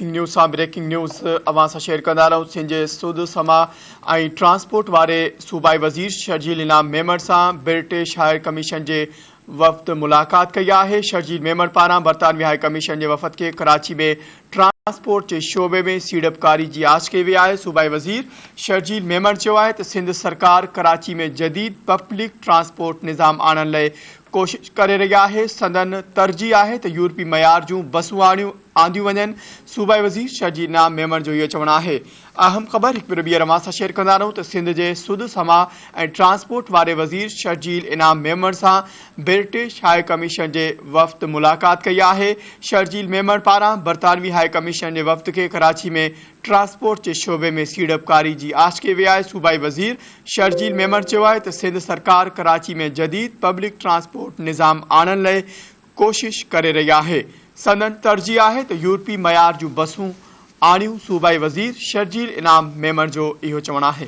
Breaking news अवां सां share कंदा रहूं। सिंध जे सूद समा ऐं ट्रांसपोर्ट वारे सूबाई वज़ीर शर्जील इनाम मेमण सां ब्रिटिश हाई कमीशन जे वफ़द मुलाक़ात कई आहे। शर्जील मेमण पारां बरतानवी हाई कमीशन जे वफ़द के कराची में ट्रांसपोर्ट के शोबे में सीड़पकारी की आछ कई वई आहे। सूबाई वज़ीर शर्जील मेमण चयो आहे त सिंध सरकार कराची में जदीद पब्लिक ट्रांसपोर्ट निज़ाम आणण लाइ कोशिश करे रही है। संदन तरजीह है तो यूरोपी मयार जूं बसूं आंदियूं वञनि। सूबाई वज़ीर शर्जील इनाम मेमण जो इहो चवणु आहे। अहम ख़बर हिकु भेरो ॿीहर अवां सां शेयर कंदा रहूं त सिंध जे सूद समा ऐं ट्रांसपोर्ट वारे वज़ीर शर्जील इनाम मेमण सां ब्रिटिश हाई कमीशन जे वफ़द मुलाक़ात कई आहे। शर्जील मेमण पारां बरतानवी हाई कमीशन जे वफ़द के कराची में ट्रांसपोर्ट के शोबे में सीड़पकारी की आछ कई वई आहे। सूबाई वज़ीर शर्जील मेमण चयो आहे त सिंध सरकार कराची में जदीद पब्लिक ट्रांसपोर्ट निज़ाम आणण लाइ कोशिश करे रही है। संदन तरजीह है तो यूरोपी मयार जूं बसूं आणियूं। सूबाई वज़ीर शर्जील इनाम मेमण जो इहो चवणु आहे।